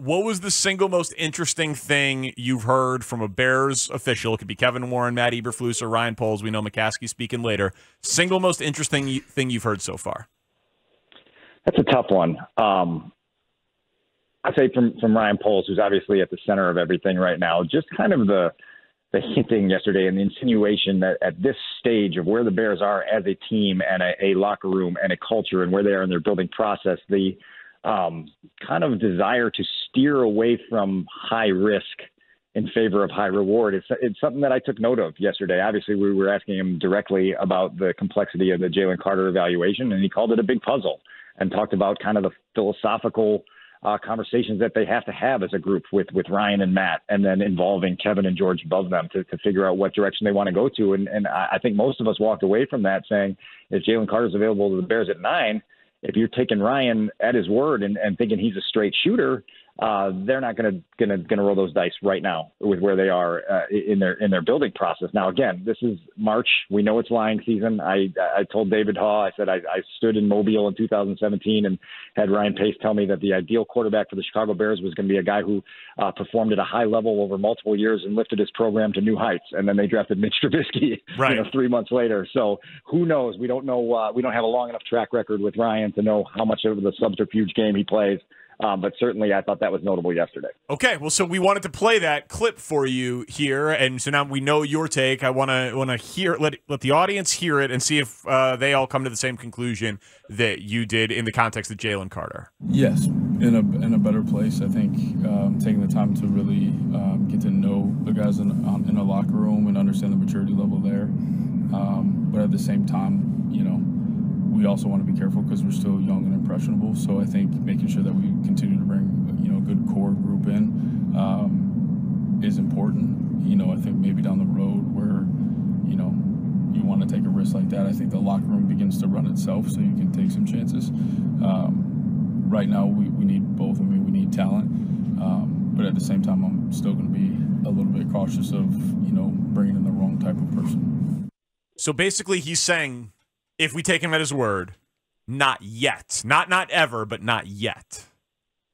what was the single most interesting thing you've heard from a Bears official? It could be Kevin Warren, Matt Eberflus, or Ryan Poles. We know McCaskey speaking later. Single most interesting thing you've heard so far? That's a tough one. I'd say from Ryan Poles, who's obviously at the center of everything right now, just kind of the hinting yesterday and the insinuation that at this stage of where the Bears are as a team and a locker room and a culture and where they are in their building process, the kind of desire to steer away from high risk in favor of high reward. It's something that I took note of yesterday. Obviously, we were asking him directly about the complexity of the Jaylen Carter evaluation, and he called it a big puzzle and talked about kind of the philosophical conversations that they have to have as a group with Ryan and Matt, and then involving Kevin and George above them to figure out what direction they want to go to. And I think most of us walked away from that saying, if Jaylen Carter's available to the Bears at 9, if you're taking Ryan at his word and thinking he's a straight shooter, they're not going to roll those dice right now with where they are in their building process. Now, again, this is March. We know it's lying season. I told David Haugh, I said I stood in Mobile in 2017 and had Ryan Pace tell me that the ideal quarterback for the Chicago Bears was going to be a guy who performed at a high level over multiple years and lifted his program to new heights. And then they drafted Mitch Trubisky, right, 3 months later. So who knows? We don't know. We don't have a long enough track record with Ryan to know how much of the subterfuge game he plays. But certainly I thought that was notable yesterday. Okay, well, so we wanted to play that clip for you here, and so now we know your take. I want to hear let the audience hear it and see if they all come to the same conclusion that you did in the context of Jaylen Carter. Yes, in a better place. I think taking the time to really get to know the guys in a locker room and understand the maturity level there. But at the same time, we also want to be careful because we're still young and impressionable. So I think making sure that we continue to bring, a good core group in is important. I think maybe down the road where, you want to take a risk like that, I think the locker room begins to run itself so you can take some chances. Right now we need both. We need talent. But at the same time, I'm still going to be a little bit cautious of, bringing in the wrong type of person. So basically he's saying, if we take him at his word, not yet. Not ever, but not yet.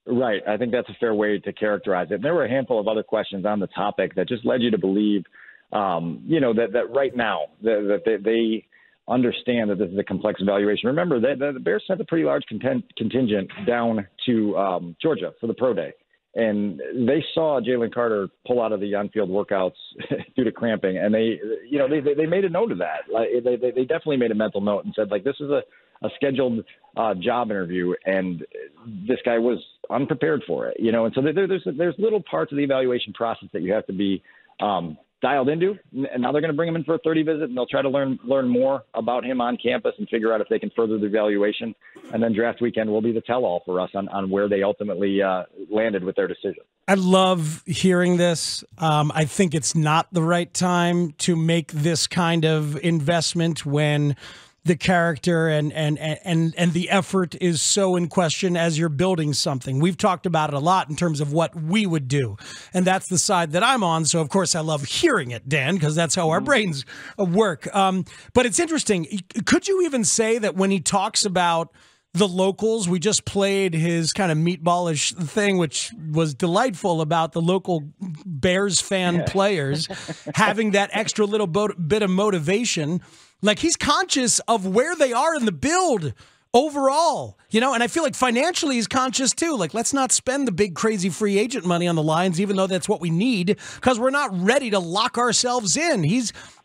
Right. I think that's a fair way to characterize it. There were a handful of other questions on the topic that just led you to believe, that right now that they understand that this is a complex evaluation. Remember, the Bears sent a pretty large contingent down to Georgia for the pro day. And they saw Jaylen Carter pull out of the on-field workouts due to cramping, and they made a note of that. Like, they definitely made a mental note and said, this is a scheduled job interview, and this guy was unprepared for it. And so there's little parts of the evaluation process that you have to be dialed into, and now they're going to bring him in for a 30 visit, and they'll try to learn more about him on campus and figure out if they can further the evaluation. And then draft weekend will be the tell-all for us on where they ultimately landed with their decision. I love hearing this. I think it's not the right time to make this kind of investment when the character and the effort is so in question as you're building something. We've talked about it a lot in terms of what we would do, and that's the side that I'm on. So of course I love hearing it, Dan, because that's how our brains work. But it's interesting. Could you even say that when he talks about the locals, we just played his kind of meatballish thing, which was delightful, about the local Bears fan players having that extra little bit of motivation. Like, he's conscious of where they are in the build overall, and I feel like financially he's conscious too. Like, let's not spend the big crazy free agent money on the Lions, even though that's what we need, because we're not ready to lock ourselves in.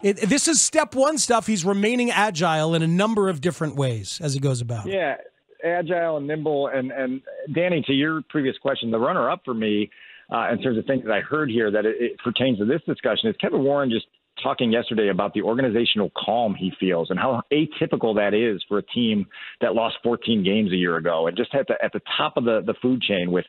This is step one stuff. He's remaining agile in a number of different ways as he goes about. Yeah, agile and nimble. And Danny, to your previous question, the runner-up for me in terms of things that I heard here that it pertains to this discussion is Kevin Warren just talking yesterday about the organizational calm he feels and how atypical that is for a team that lost 14 games a year ago. And just at the top of the food chain with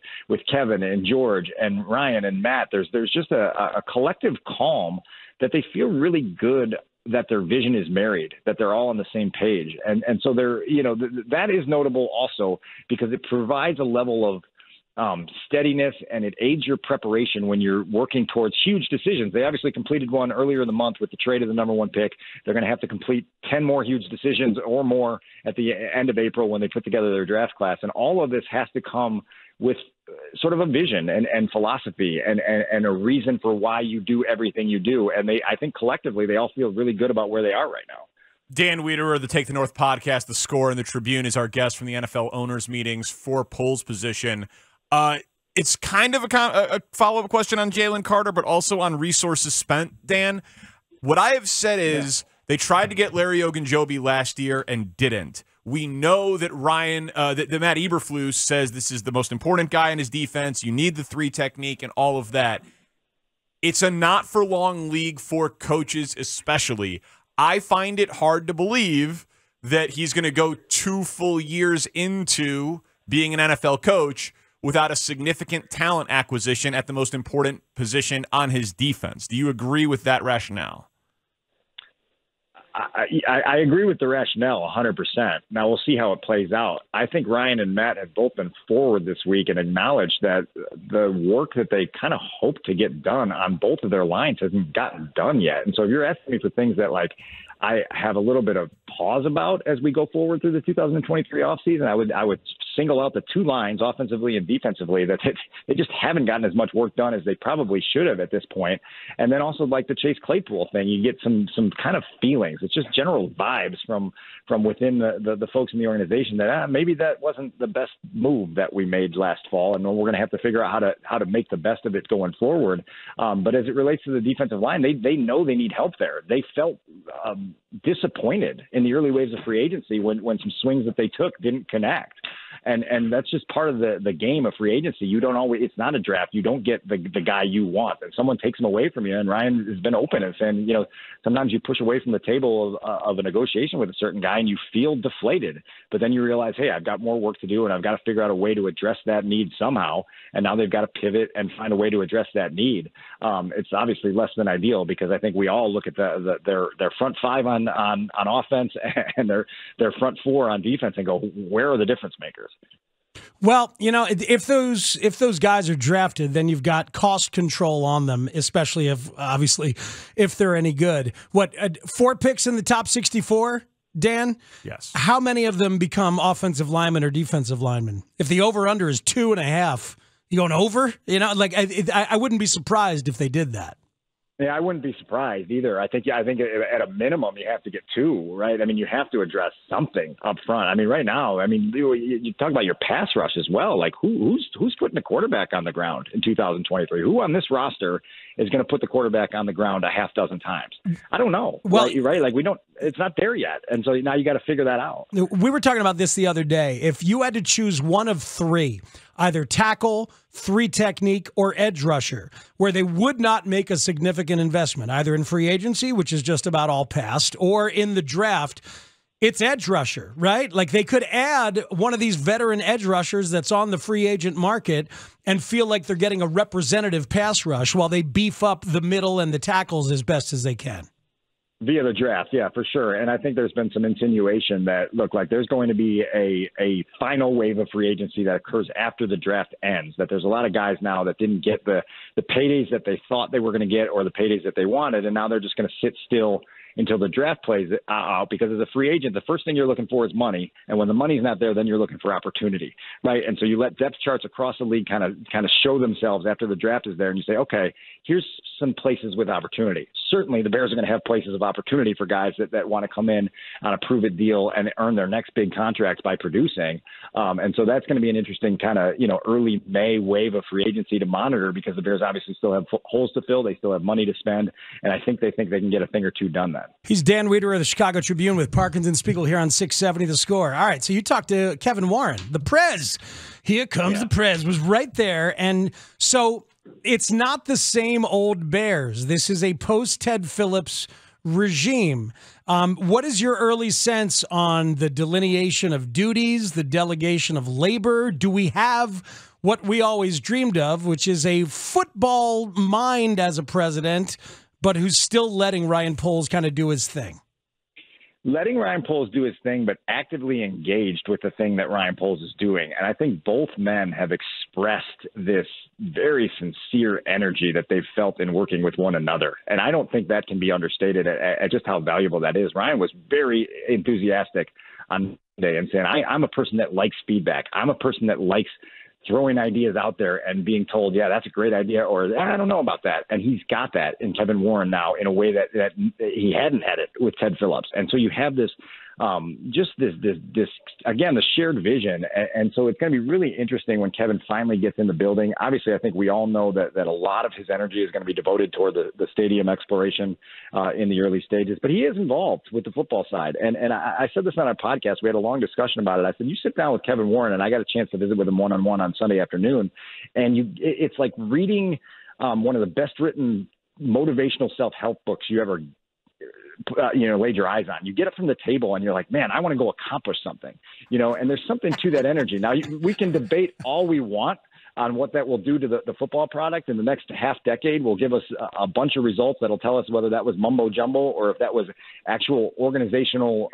Kevin and George and Ryan and Matt, there's just a collective calm that they feel really good that their vision is married, that they're all on the same page. And so that is notable also because it provides a level of steadiness, and it aids your preparation when you're working towards huge decisions. They obviously completed one earlier in the month with the trade of the number one pick. They're going to have to complete 10 more huge decisions or more at the end of April when they put together their draft class. And all of this has to come with sort of a vision and philosophy and a reason for why you do everything you do. And I think collectively, they all feel really good about where they are right now. Dan Wiederer, the Take the North podcast, The Score, and the Tribune is our guest from the NFL owners meetings for Poles position. It's kind of a follow-up question on Jalen Carter, but also on resources spent, Dan. What I have said is they tried to get Larry Ogunjobi last year and didn't. We know that that Matt Eberflus says this is the most important guy in his defense. You need the 3 technique and all of that. It's a not-for-long league for coaches especially. I find it hard to believe that he's going to go 2 full years into being an NFL coach without a significant talent acquisition at the most important position on his defense. Do you agree with that rationale? I agree with the rationale 100%. Now we'll see how it plays out. I think Ryan and Matt have both been forward this week and acknowledged that the work that they kind of hope to get done on both of their lines hasn't gotten done yet. And so if you're asking me for things that I have a little bit of pause about as we go forward through the 2023 offseason, I would single out the 2 lines, offensively and defensively, that they just haven't gotten as much work done as they probably should have at this point. And then also like the Chase Claypool thing, you get some kind of feelings. It's just general vibes from within the folks in the organization that maybe that wasn't the best move that we made last fall, and we're going to have to figure out how to make the best of it going forward. But as it relates to the defensive line, they know they need help there. They felt disappointed in the early waves of free agency when some swings that they took didn't connect. And that's just part of the game of free agency. You don't always, it's not a draft. You don't get the guy you want, and someone takes him away from you. And Ryan has been open and saying, sometimes you push away from the table of a negotiation with a certain guy and you feel deflated, but then you realize, hey, I've got more work to do and I've got to figure out a way to address that need somehow. And now they've got to pivot and find a way to address that need. It's obviously less than ideal because I think we all look at their front 5 on offense and their front 4 on defense and go, where are the difference makers? Well, if those guys are drafted, then you've got cost control on them, especially if they're any good. 4 picks in the top 64, Dan? Yes. How many of them become offensive linemen or defensive linemen? If the over-under is 2.5, you going over? I wouldn't be surprised if they did that. Yeah, I wouldn't be surprised either. I think at a minimum you have to get 2, right? I mean, you have to address something up front. I mean, right now, you talk about your pass rush as well. Like who's putting the quarterback on the ground in 2023? Who on this roster is going to put the quarterback on the ground a half dozen times? I don't know. Well, right? Like we don't. It's not there yet, and so now you got to figure that out. We were talking about this the other day. If you had to choose one of 3, either tackle, 3 technique, or edge rusher, where they would not make a significant investment, either in free agency, which is just about all past, or in the draft, it's edge rusher, right? Like they could add one of these veteran edge rushers that's on the free agent market and feel like they're getting a representative pass rush while they beef up the middle and the tackles as best as they can. Via the draft, yeah, for sure. And I think there's been some insinuation that, look, like there's going to be a final wave of free agency that occurs after the draft ends, that there's a lot of guys now that didn't get the paydays that they thought they were going to get or the paydays that they wanted, and now they're just going to sit still until the draft plays out, because as a free agent, the first thing you're looking for is money. And when the money's not there, then you're looking for opportunity, right? And so you let depth charts across the league kind of show themselves after the draft is there. And you say, okay, here's some places with opportunity. Certainly the Bears are going to have places of opportunity for guys that want to come in on a prove-it deal and earn their next big contracts by producing. And so that's going to be an interesting kind of, early May wave of free agency to monitor, because the Bears obviously still have holes to fill. They still have money to spend. And I think they can get a thing or two done then. He's Dan Wiederer of the Chicago Tribune with Parkins and Spiegel here on 670 The Score. All right, so you talked to Kevin Warren. The Prez, here comes the Prez, was right there. And so it's not the same old Bears. This is a post-Ted Phillips regime. What is your early sense on the delineation of duties, the delegation of labor? Do we have what we always dreamed of, which is a football mind as a president, but who's still letting Ryan Poles kind of do his thing? Letting Ryan Poles do his thing, but actively engaged with the thing that Ryan Poles is doing. And I think both men have expressed this very sincere energy that they've felt in working with one another. And I don't think that can be understated at just how valuable that is. Ryan was very enthusiastic on Monday and saying, I'm a person that likes feedback. I'm a person that likes throwing ideas out there and being told, yeah, that's a great idea, or I don't know about that. And he's got that in Kevin Warren now in a way that he hadn't had it with Ted Phillips. And so you have this, just this again, the shared vision. And so it's going to be really interesting when Kevin finally gets in the building. Obviously, I think we all know that a lot of his energy is going to be devoted toward the stadium exploration in the early stages, but he is involved with the football side. And I said this on our podcast. We had a long discussion about it. I said, you sit down with Kevin Warren, and I got a chance to visit with him one-on-one on Sunday afternoon. And it's like reading one of the best written motivational self-help books you ever laid your eyes on. You get up from the table and you're like, man, I want to go accomplish something, and there's something to that energy. Now we can debate all we want on what that will do to the football product in the next half decade. Will give us a bunch of results that'll tell us whether that was mumbo jumbo or if that was actual organizational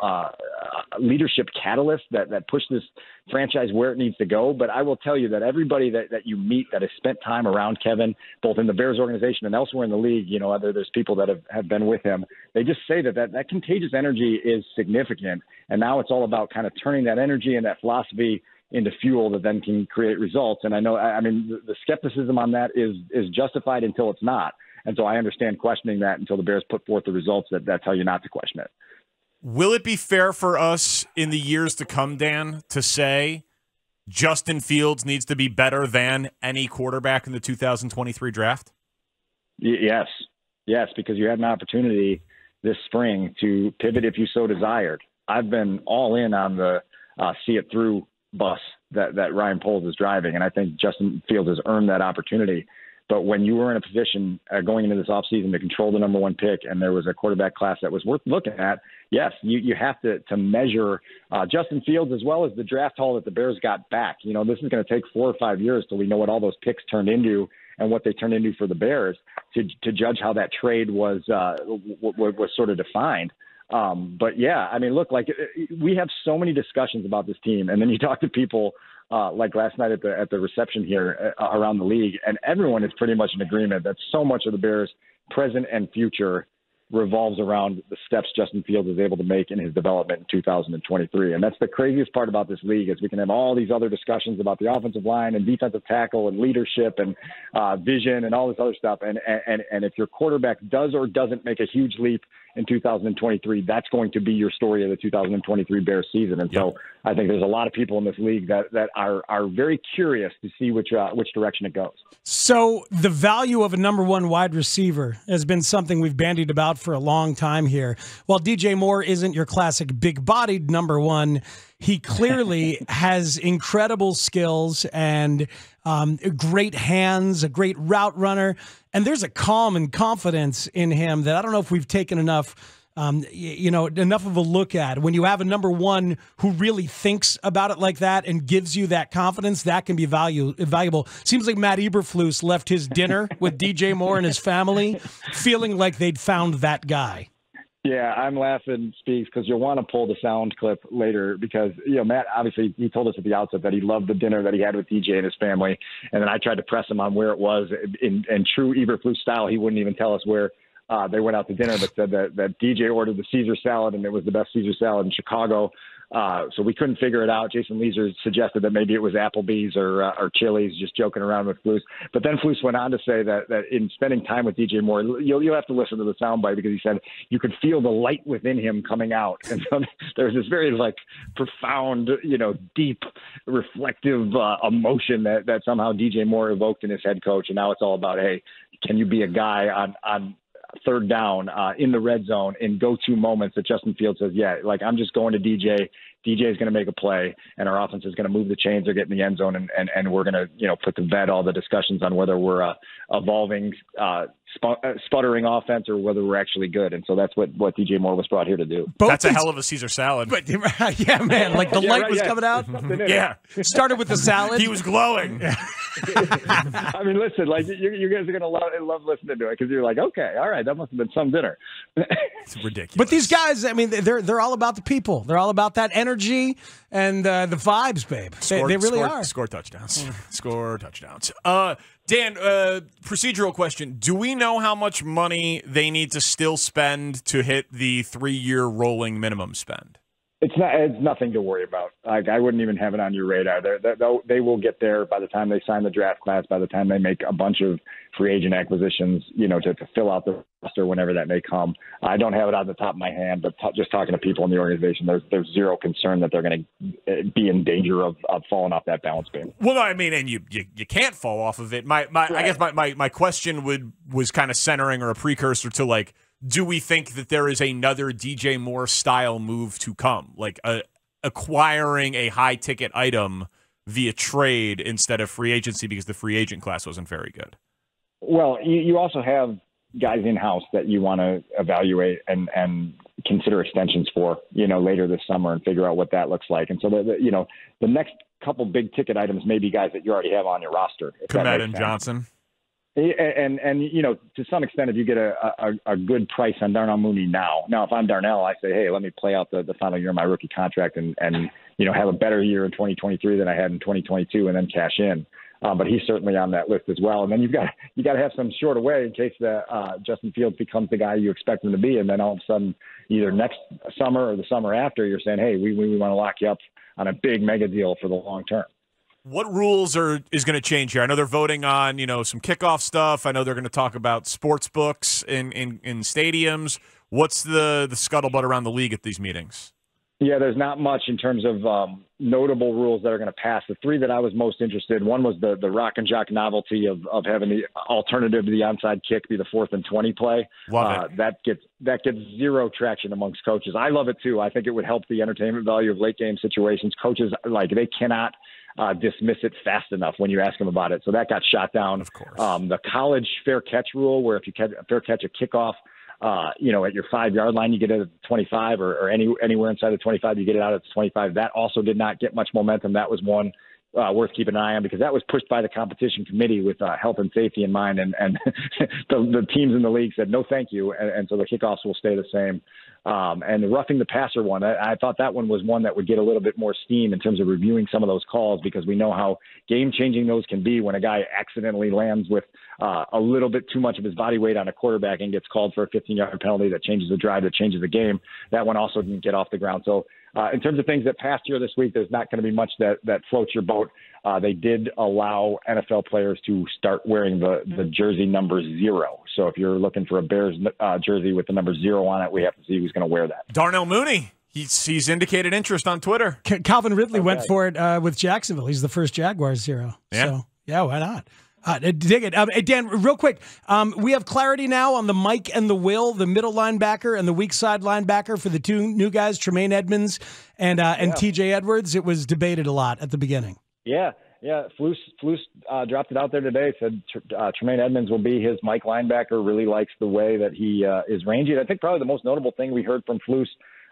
leadership catalyst that pushed this franchise where it needs to go. But I will tell you that everybody that you meet that has spent time around Kevin, both in the Bears organization and elsewhere in the league, there's people that have been with him. They just say that contagious energy is significant. And now it's all about kind of turning that energy and that philosophy into fuel that then can create results. And I know, the skepticism on that is justified until it's not. And so I understand questioning that until the Bears put forth the results that tell you not to question it. Will it be fair for us in the years to come, Dan, to say Justin Fields needs to be better than any quarterback in the 2023 draft? Yes, because you had an opportunity this spring to pivot if you so desired. I've been all in on the see it through bus that Ryan Poles is driving, and I think Justin Fields has earned that opportunity. But when you were in a position going into this offseason to control the number one pick and there was a quarterback class that was worth looking at, yes, you have to measure Justin Fields as well as the draft haul that the Bears got back. This is going to take 4 or 5 years till we know what all those picks turned into and what they turned into for the Bears to judge how that trade was sort of defined. But yeah, look, we have so many discussions about this team, and then you talk to people like last night at the reception here around the league, and everyone is pretty much in agreement that so much of the Bears' present and future revolves around the steps Justin Fields is able to make in his development in 2023. And that's the craziest part about this league is we can have all these other discussions about the offensive line and defensive tackle and leadership and vision and all this other stuff. And if your quarterback does or doesn't make a huge leap in 2023, that's going to be your story of the 2023 Bears season. And so I think there's a lot of people in this league that are very curious to see which direction it goes. So the value of a number one wide receiver has been something we've bandied about for a long time here. While DJ Moore isn't your classic big-bodied number one, he clearly has incredible skills and great hands, a great route runner, and there's a calm and confidence in him that I don't know if we've taken enough of a look at. When you have a number one who really thinks about it like that and gives you that confidence, that can be valuable. Seems like Matt Eberflus left his dinner with DJ Moore and his family feeling like they'd found that guy. Yeah, I'm laughing, Speaks, because you'll want to pull the sound clip later because, Matt, obviously, he told us at the outset that he loved the dinner that he had with DJ and his family. And then I tried to press him on where it was. In true Eberflus style, he wouldn't even tell us where they went out to dinner, but said that DJ ordered the Caesar salad, and it was the best Caesar salad in Chicago. So we couldn't figure it out. Jason Leeser suggested that maybe it was Applebee's or Chili's, just joking around with Flus. But then Flus went on to say that in spending time with DJ Moore, you'll have to listen to the soundbite because he said you could feel the light within him coming out. And so there was this very profound, deep, reflective emotion that somehow DJ Moore evoked in his head coach. And now it's all about, hey, can you be a guy on third down in the red zone in go-to moments that Justin Fields says, I'm just going to DJ. DJ is going to make a play, and our offense is going to move the chains or get in the end zone, and we're going to, put to bed all the discussions on whether we're evolving, sputtering offense or whether we're actually good. And so that's what DJ Moore was brought here to do. That's a hell of a Caesar salad. But, yeah, man, the light was coming out. Yeah. Started with the salad. He was glowing. Listen, you guys are going to love listening to it because you're like, okay, all right, that must have been some dinner. It's ridiculous. But these guys, they're all about the people. They're all about that energy and the vibes, babe. They really are. Score touchdowns. Score touchdowns. Dan, procedural question. Do we know how much money they need to still spend to hit the 3-year rolling minimum spend? It's nothing to worry about. Like, I wouldn't even have it on your radar. They will get there by the time they sign the draft class, by the time they make a bunch of free agent acquisitions, to fill out the roster whenever that may come. I don't have it on the top of my hand, but just talking to people in the organization, there's zero concern that they're going to be in danger of falling off that balance beam. Well, no, I mean, and you can't fall off of it. Right. I guess my question was kind of centering or a precursor to, like, do we think that there is another DJ Moore style move to come, like acquiring a high ticket item via trade instead of free agency because the free agent class wasn't very good? Well, you also have guys in house that you want to evaluate and consider extensions for, later this summer and figure out what that looks like. And so the next couple big ticket items may be guys that you already have on your roster. Komet and Johnson. And to some extent, if you get a good price on Darnell Mooney now, if I'm Darnell, I say, hey, let me play out the final year of my rookie contract and have a better year in 2023 than I had in 2022 and then cash in. But he's certainly on that list as well. And then you got to have some short away in case Justin Fields becomes the guy you expect him to be. And then all of a sudden, either next summer or the summer after, you're saying, hey, we want to lock you up on a big mega deal for the long term. What rules is going to change here? I know they're voting on, some kickoff stuff. I know they're going to talk about sports books in stadiums. What's the scuttlebutt around the league at these meetings? Yeah, there's not much in terms of notable rules that are going to pass. The three that I was most interested in, one was the rock and jock novelty of having the alternative to the onside kick be the 4th and 20 play. Love it. That gets zero traction amongst coaches. I love it too. I think it would help the entertainment value of late game situations. Coaches, they cannot dismiss it fast enough when you ask them about it. So that got shot down. Of course. The college fair catch rule, where if you fair catch a kickoff, at your 5-yard line, you get it at the 25 or anywhere inside the 25, you get it out at the 25. That also did not get much momentum. That was one worth keeping an eye on because that was pushed by the competition committee with health and safety in mind. And the teams in the league said, no, thank you. And so the kickoffs will stay the same. And the roughing the passer one, I thought that one was one that would get a little bit more steam in terms of reviewing some of those calls because we know how game-changing those can be when a guy accidentally lands with a little bit too much of his body weight on a quarterback and gets called for a 15-yard penalty that changes the drive, that changes the game. That one also didn't get off the ground. So in terms of things that passed here this week, there's not going to be much that floats your boat. They did allow NFL players to start wearing the jersey number 0. So if you're looking for a Bears jersey with the number 0 on it, we have to see who's going to wear that. Darnell Mooney, he's indicated interest on Twitter. Calvin Ridley went for it with Jacksonville. He's the first Jaguars 0. Yeah. So, yeah, why not? Dig it. Hey, Dan, real quick, we have clarity now on the Mike and the Will, the middle linebacker and the weak side linebacker for the two new guys, Tremaine Edmonds and TJ Edwards. It was debated a lot at the beginning. Yeah. Flus dropped it out there today, said Tremaine Edmonds will be his Mike linebacker, really likes the way that he is rangy. And I think probably the most notable thing we heard from Flus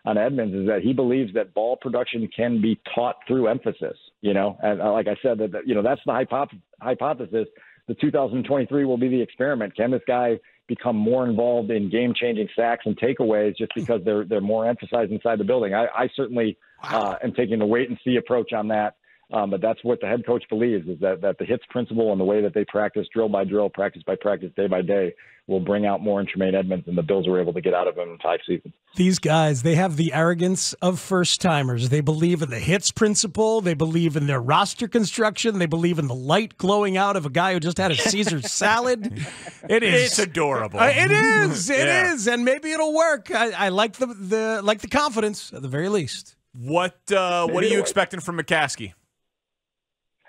on Edmonds is that he believes that ball production can be taught through emphasis, and like I said, that's the hypothesis. The 2023 will be the experiment. Can this guy become more involved in game-changing sacks and takeaways just because they're more emphasized inside the building? I certainly am taking the wait-and-see approach on that. But that's what the head coach believes is that the hits principle and the way that they practice drill by drill, practice by practice, day by day will bring out more in Tremaine Edmonds than the Bills were able to get out of him in 5 seasons. These guys, they have the arrogance of first-timers. They believe in the hits principle. They believe in their roster construction. They believe in the light glowing out of a guy who just had a Caesar salad. It's adorable. It is. It is. And maybe it'll work. I like the confidence at the very least. What are you expecting from McCaskey?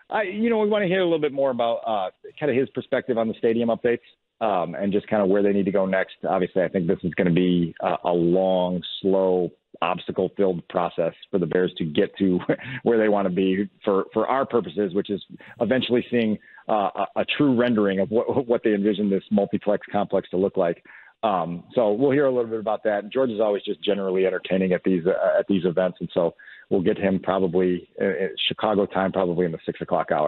We want to hear a little bit more about kind of his perspective on the stadium updates and just kind of where they need to go next. Obviously, I think this is going to be a long, slow, obstacle-filled process for the Bears to get to where they want to be for our purposes, which is eventually seeing a true rendering of what they envision this multiplex complex to look like. So we'll hear a little bit about that. George is always just generally entertaining at these events, and so we'll get him probably Chicago time, probably in the 6 o'clock hour.